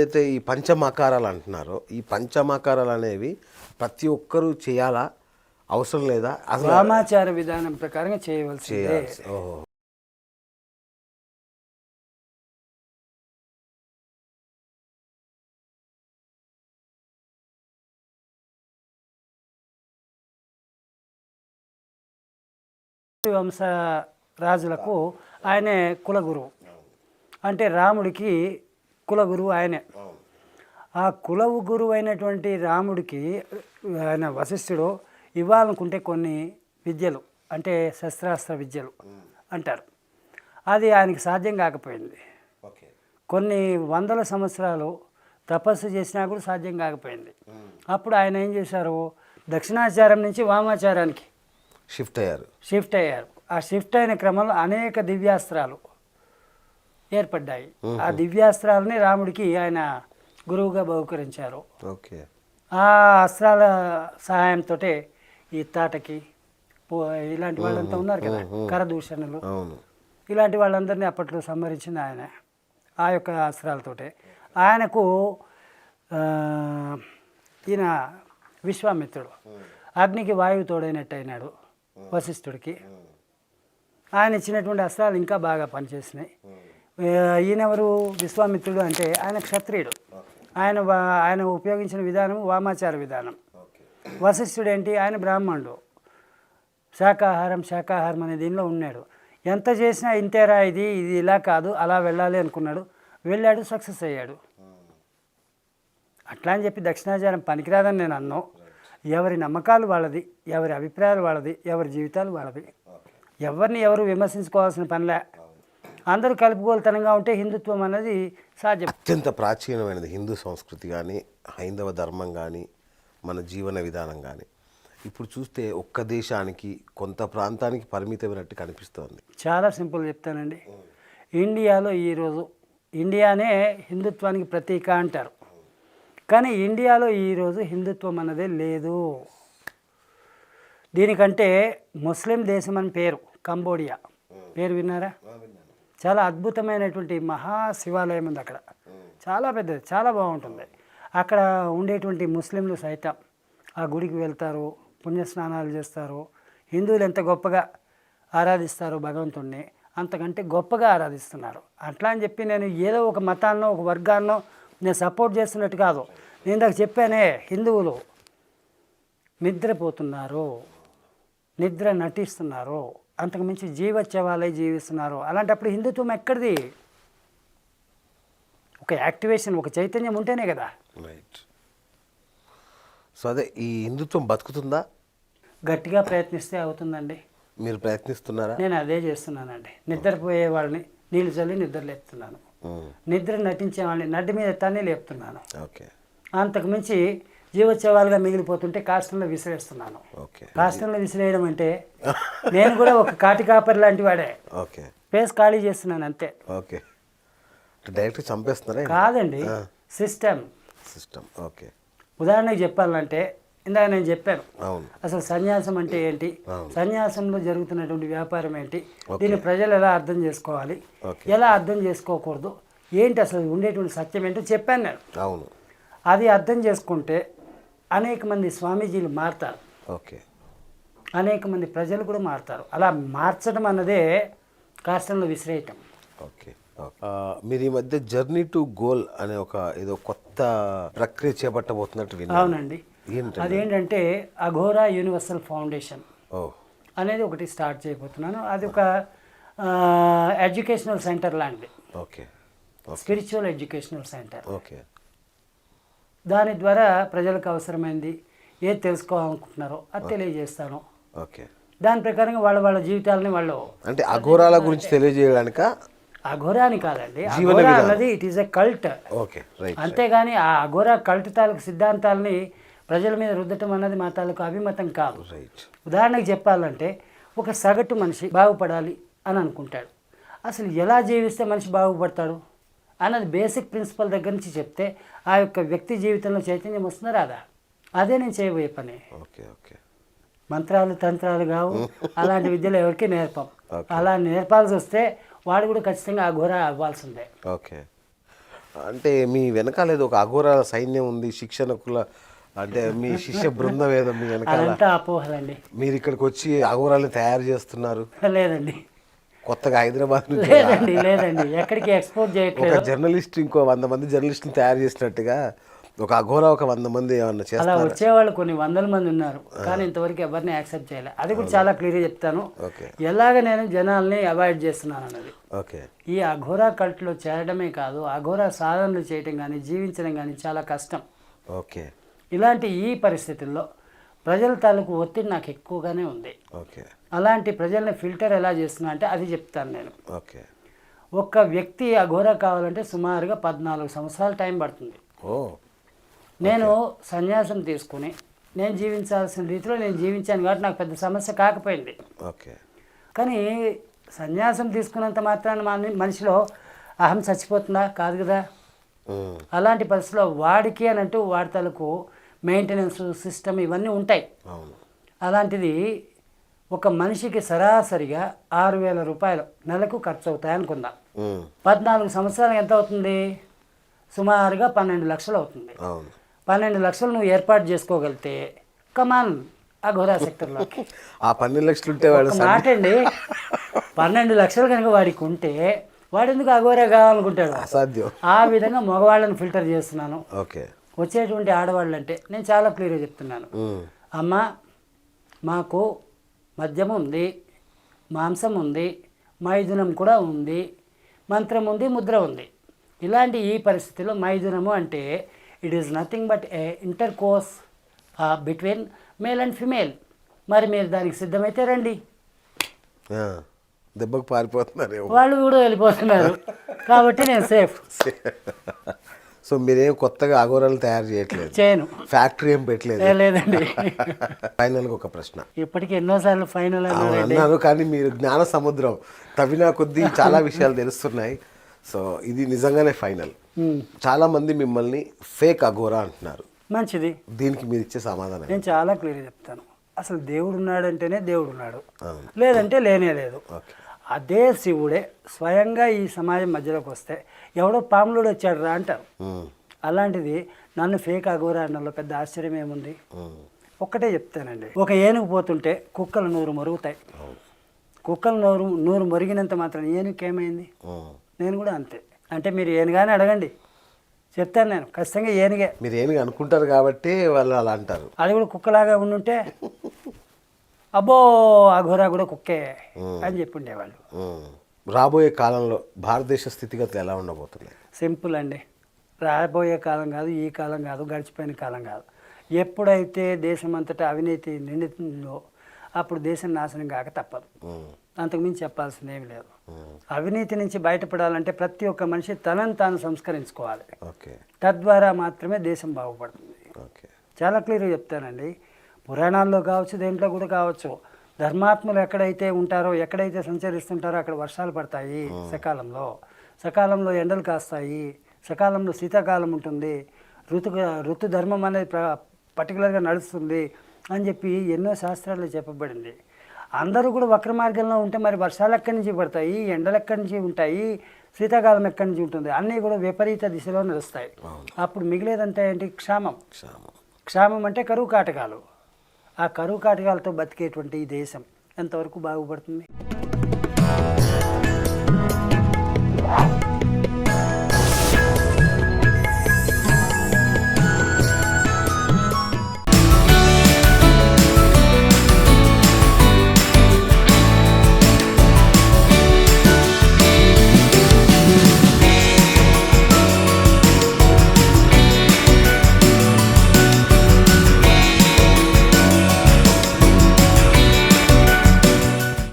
ఏదైతే ఈ పంచమాకారాలు అంటున్నారో ఈ పంచమాకారాలు అనేవి ప్రతి ఒక్కరూ చేయాలా, అవసరం లేదా? అసలు వామాచార విధానం ప్రకారంగా చేయవలసిందే. చేయాల్సి ఓహో. వంశ రాజులకు ఆయనే కులగురువు. అంటే రాముడికి కులగురువు ఆయనే. ఆ కులవు గురువు అయినటువంటి రాముడికి ఆయన వశిష్ఠుడు ఇవ్వాలనుకుంటే కొన్ని విద్యలు, అంటే శస్త్రాస్త్ర విద్యలు అంటారు, అది ఆయనకి సాధ్యం కాకపోయింది. కొన్ని వందల సంవత్సరాలు తపస్సు చేసినా కూడా సాధ్యం కాకపోయింది. అప్పుడు ఆయన ఏం చేశారు, దక్షిణాచారం నుంచి వామాచారానికి షిఫ్ట్ అయ్యారు. ఆ షిఫ్ట్ అయిన క్రమంలో అనేక దివ్యాస్త్రాలు ఏర్పడ్డాయి. ఆ దివ్యాస్త్రాలని రాముడికి ఆయన గురువుగా బహుకరించారు. ఆ అస్త్రాల సహాయంతో ఈ తాటకి ఇలాంటి వాళ్ళంతా ఉన్నారు కదా, కరదూషణలు, ఇలాంటి వాళ్ళందరినీ అప్పట్లో సంహరించింది ఆయన ఆ యొక్క అస్త్రాలతోటే. ఆయనకు ఈయన విశ్వామిత్రుడు అగ్నికి వాయువు తోడైనట్టు అయినాడు వశిష్ఠుడికి. ఆయన ఇచ్చినటువంటి అస్త్రాలు ఇంకా బాగా పనిచేసినాయి. ఈయనెవరు విశ్వామిత్రుడు అంటే ఆయన క్షత్రియుడు. ఆయన ఉపయోగించిన విధానం వామాచార విధానం. వశిష్ఠుడు ఏంటి, ఆయన బ్రాహ్మణుడు, శాకాహారం అనే దీనిలో ఉన్నాడు. ఎంత చేసినా ఇంతేరా, ఇది ఇలా కాదు, అలా వెళ్ళాలి అనుకున్నాడు, వెళ్ళాడు, సక్సెస్ అయ్యాడు. అట్లా అని చెప్పి దక్షిణాచారం పనికిరాదని నేను అన్నాను. ఎవరి నమ్మకాలు వాళ్ళది, ఎవరి అభిప్రాయాలు వాళ్ళది, ఎవరి జీవితాలు వాళ్ళవి. ఎవరిని ఎవరు విమర్శించుకోవాల్సిన పనిలే. అందరూ కలుపుకోలుతనంగా ఉంటే హిందుత్వం అనేది సాధ్యం. అత్యంత ప్రాచీనమైనది హిందూ సంస్కృతి కానీ, హైందవ ధర్మం కానీ, మన జీవన విధానం కానీ ఇప్పుడు చూస్తే ఒక్క దేశానికి, కొంత ప్రాంతానికి పరిమితమైనట్టు కనిపిస్తోంది. చాలా సింపుల్ చెప్తానండి. ఇండియాలో ఈరోజు ఇండియానే హిందుత్వానికి ప్రతీక అంటారు, కానీ ఇండియాలో ఈరోజు హిందుత్వం అన్నదే లేదు. దీనికంటే ముస్లిం దేశం అని పేరు, కంబోడియా పేరు విన్నారా? చాలా అద్భుతమైనటువంటి మహా శివాలయం ఉంది అక్కడ, చాలా పెద్దది, చాలా బాగుంటుంది. అక్కడ ఉండేటువంటి ముస్లింలు సైతం ఆ గుడికి వెళ్తారు, పుణ్యస్నానాలు చేస్తారు. హిందువులు ఎంత గొప్పగా ఆరాధిస్తారో భగవంతుణ్ణి, అంతకంటే గొప్పగా ఆరాధిస్తున్నారు. అట్లా అని చెప్పి నేను ఏదో ఒక మతాన్నో ఒక వర్గాన్నో నేను సపోర్ట్ చేస్తున్నట్టు కాదు. నేను ఇందాక చెప్పానే, హిందువులు నిద్రపోతున్నారు, నిద్ర నటిస్తున్నారు, అంతకుమించి జీవోత్సవాలై జీవిస్తున్నారు. అలాంటప్పుడు హిందుత్వం ఎక్కడిది? ఒక యాక్టివేషన్, ఒక చైతన్యం ఉంటేనే కదా. రైట్. సో అదే ఈ హిందుత్వం బతుకుతుందా? గట్టిగా ప్రయత్నిస్తే అవుతుందండి. మీరు ప్రయత్నిస్తున్నారా? నేను అదే చేస్తున్నానండి. నిద్రపోయే వాళ్ళని నీళ్ళు చల్లి నిద్ర లేపుతున్నాను, నిద్ర నటించే వాళ్ళని నడ్డి మీద తన్ని లేపుతున్నాను. ఓకే. అంతకుమించి జీవోత్సవాలుగా మిగిలిపోతుంటే కాష్టంలో విసిరేస్తున్నాను. కాష్టంలో విసిరేయడం అంటే నేను కూడా ఒక కాటి కాపరి లాంటి వాడే. ఫేస్ ఖాళీ చేస్తున్నాను అంతే. ఓకే. డైరెక్ట్ చంపేస్తున్నారా? కాదండి, సిస్టమ్. ఓకే. ఉదాహరణకు చెప్పాలంటే ఇందాక నేను చెప్పాను అసలు సన్యాసం అంటే ఏంటి, సన్యాసంలో జరుగుతున్నటువంటి వ్యాపారం ఏంటి, దీన్ని ప్రజలు ఎలా అర్థం చేసుకోవాలి, ఎలా అర్థం చేసుకోకూడదు, ఏంటి అసలు ఉండేటువంటి సత్యం ఏంటో చెప్పాను నేను. అవును. అది అర్థం చేసుకుంటే అనేక మంది స్వామీజీలు మారుతారు, అనేక మంది ప్రజలు కూడా మారుతారు. అలా మార్చడం అన్నదే కాష్టంలో విసిరేయటం. ఓకే. మీరు ఈ మధ్య జర్నీ టు గోల్ అనే ఒక ఏదో కొత్త ప్రక్రియ చేపట్టబోతున్నట్టు విన్నాను. అవునండి. అదేంటంటే అఘోరా యూనివర్సల్ ఫౌండేషన్ అనేది ఒకటి స్టార్ట్ చేయబోతున్నాను. అది ఒక ఎడ్యుకేషనల్ సెంటర్ లాంటిది. Spiritual educational centre. దాని ద్వారా ప్రజలకు అవసరమైంది ఏది తెలుసుకోవాలనుకుంటున్నారో అది తెలియజేస్తాను. దాని ప్రకారంగా వాళ్ళ జీవితాలని వాళ్ళు, అంటే అఘోరాల గురించి తెలియజేయడానిక? అఘోరా అని కాదండి, అఘోరా అన్నది ఇట్ ఈస్ ఎ కల్ట్. అంతేగాని ఆ అఘోరా కల్ట్ తాలూకు సిద్ధాంతాలని ప్రజల మీద రుద్దటం అన్నది మా తాలూకు అభిమతం కాదు. ఉదాహరణకు చెప్పాలంటే ఒక సగటు మనిషి బాగుపడాలి అని అనుకుంటాడు. అసలు ఎలా జీవిస్తే మనిషి బాగుపడతాడు అన్నది బేసిక్ ప్రిన్సిపల్ దగ్గర నుంచి చెప్తే ఆ యొక్క వ్యక్తి జీవితంలో చైతన్యం వస్తుందా రాదా? అదే నేను చేయబోయే పని. మంత్రాలు తంత్రాలు కావు, అలాంటి విద్యలు ఎవరికి నేర్పం. అలా నేర్పాల్సి వస్తే వాడు కూడా ఖచ్చితంగా అఘోరా అవ్వాల్సిందే. ఓకే. అంటే మీ వెనకాల ఏదో ఒక అఘోర సైన్యం ఉంది, శిక్షణకుల అంటే మీ శిష్య బృందం ఏదో మీ వెనకాల. అదంతా అపోహలండి. మీరు ఇక్కడికి వచ్చి అఘోరాలను తయారు చేస్తున్నారు? లేదండి, కొత్తగా హైదరాబాద్ నుంచి లేదండి, ఎక్కడికి ఎక్స్పోర్ట్ చేయట్లేదు. ఒక జర్నలిస్ట్ ఇంకో 100 మంది జర్నలిస్టులు తయారు చేసినట్టుగా ఒక అఘోరా ఒక 100 మంది ఏమన్నా అలా చేస్తారు? వచ్చేవాళ్ళు కొన్ని వందల మంది ఉన్నారు, కానీ ఇంతవరకు ఎవరిని యాక్సెప్ట్ చేయలేదు. అది కూడా చాలా క్లియర్గా చెప్తాను, ఓకే ఎలాగ నేను జనాల్ని అవాయిడ్ చేస్తున్నాను అన్నది. ఓకే. ఈ అఘోరా కల్ట్లో చేరడమే కాదు, అఘోరా సాధనలు చేయటం కానీ జీవించడం కానీ చాలా కష్టం. ఓకే. ఇలాంటి ఈ పరిస్థితుల్లో ప్రజల తాలూకు ఒత్తిడి నాకు ఎక్కువగానే ఉంది. ఓకే. అలాంటి ప్రజల్ని ఫిల్టర్ ఎలా చేస్తున్నా అంటే అది చెప్తాను నేను. ఓకే. ఒక్క వ్యక్తి అఘోరా కావాలంటే సుమారుగా 14 సంవత్సరాల టైం పడుతుంది. ఓ. నేను సన్యాసం తీసుకుని నేను జీవించాల్సిన రీతిలో నేను జీవించాను కాబట్టి నాకు పెద్ద సమస్య కాకపోయింది. ఓకే. కానీ సన్యాసం తీసుకున్నంత మాత్రాన మనిషిలో అహం చచ్చిపోతుందా? కాదు కదా. అలాంటి పరిస్థితిలో వాడికి అని అంటూ వాడి తలకు మెయింటెనెన్స్ సిస్టమ్ ఇవన్నీ ఉంటాయి. అలాంటిది ఒక మనిషికి సరాసరిగా 6,000 రూపాయలు నెలకు ఖర్చు అవుతాయి అనుకుందాం. 14 సంవత్సరాలు ఎంత అవుతుంది? సుమారుగా 12 లక్షలు అవుతుంది. 12 లక్షలు నువ్వు ఏర్పాటు చేసుకోగలిగితే కమాన్ అఘోరా సెక్టర్లో ఆ 12 లక్షలు ఉంటే వాడు మాట అండి, 12 లక్షలు కనుక వాడికి ఉంటే వాడు ఎందుకు అఘోరా కావాలనుకుంటాడు? అసాధ్యం. ఆ విధంగా మగవాళ్ళని ఫిల్టర్ చేస్తున్నాను. ఓకే. వచ్చేటువంటి ఆడవాళ్ళు అంటే నేను చాలా క్లియర్గా చెప్తున్నాను. అమ్మ, మాకు మద్యం ఉంది, మాంసం ఉంది, మైథునం కూడా ఉంది, మంత్రం ఉంది, ముద్ర ఉంది. ఇలాంటి ఈ పరిస్థితిలో మైథునము అంటే it is nothing but A inter course between male and female. మరి మీరు దానికి సిద్ధమైతే రండి. దెబ్బకు పారిపోతున్నారు వాళ్ళు కూడా వెళ్ళిపోతున్నారు కాబట్టి నేను సేఫ్. సో మీరేం కొత్తగా అఘోరాలు తయారు చేయట్లేదు? చేయను. ఫ్యాక్టరీ ఏం పెట్టలేదు? లేదండి. ఫైనల్గా ఒక ప్రశ్న. ఇప్పటికి ఎన్నోసార్లు ఫైనల్ అన్నాను, కానీ మీరు జ్ఞాన సముద్రం తవ్వినా కొద్దీ చాలా విషయాలు తెలుస్తున్నాయి. సో ఇది నిజంగానే ఫైనల్. చాలా మంది మిమ్మల్ని ఫేక్ అఘోరా అంటున్నారు. మంచిది. దీనికి మీరు ఇచ్చే సమాధానం? నేను చాలా క్లియర్గా చెప్తాను. అసలు దేవుడు ఉన్నాడంటేనే దేవుడు ఉన్నాడు, లేదంటే లేనే లేదు. అదే శివుడే స్వయంగా ఈ సమాజం మధ్యలోకి వస్తే ఎవడో పాములుడు వచ్చాడు రా అంటారు. అలాంటిది నన్ను ఫేక్ అఘోరా అన్నలో పెద్ద ఆశ్చర్యం ఏముంది? ఒక్కటే చెప్తానండి, ఒక ఏనుగు పోతుంటే కుక్కలు 100 మరుగుతాయి. కుక్కలు 100 మరిగినంత మాత్రం ఏనుగుకి ఏమైంది? నేను కూడా అంతే. అంటే మీరు ఏనుగానే అడగండి, చెప్తాను నేను ఖచ్చితంగా ఏనుగే. మీరు ఏనుగు అనుకుంటారు కాబట్టి వాళ్ళు అలా అంటారు. అది కూడా కుక్కలాగా ఉండుంటే అబ్బో అఘోరా కూడా కుక్కే అని చెప్పి ఉండేవాళ్ళు. రాబోయే కాలంలో భారతదేశ స్థితిగతులు ఎలా ఉండబోతున్నాయి? సింపుల్ అండి, రాబోయే కాలం కాదు, ఈ కాలం కాదు, గడిచిపోయిన కాలం కాదు. ఎప్పుడైతే దేశం అంతటా అవినీతి నిండుతుందో అప్పుడు దేశం నాశనం కాక తప్పదు. అంతకుమించి చెప్పాల్సింది ఏమి లేదు. అవినీతి నుంచి బయటపడాలంటే ప్రతి ఒక్క మనిషి తనను తాను సంస్కరించుకోవాలి. తద్వారా మాత్రమే దేశం బాగుపడుతుంది. చాలా క్లియర్గా చెప్తానండి. పురాణాల్లో కావచ్చు, దేంట్లో కూడా కావచ్చు, ధర్మాత్ములు ఎక్కడైతే ఉంటారో, ఎక్కడైతే సంచరిస్తుంటారో అక్కడ వర్షాలు పడతాయి సకాలంలో, సకాలంలో ఎండలు కాస్తాయి, సకాలంలో శీతాకాలం ఉంటుంది, ఋతు ధర్మం అనేది పర్టికులర్గా నడుస్తుంది అని చెప్పి ఎన్నో శాస్త్రాల్లో చెప్పబడింది. అందరూ కూడా వక్ర మార్గంలో ఉంటే మరి వర్షాలు ఎక్కడి నుంచి పడతాయి, ఎండలు ఎక్కడి నుంచి ఉంటాయి, శీతాకాలం ఎక్కడి నుంచి ఉంటుంది, అన్నీ కూడా విపరీత దిశలో నడుస్తాయి. అప్పుడు మిగిలేదంటే ఏంటి? క్షామం. క్షామం అంటే కరువు కాటకాలు. ఆ కరువు కాటకాలతో బతికేటువంటి ఈ దేశం ఎంతవరకు బాగుపడుతుంది?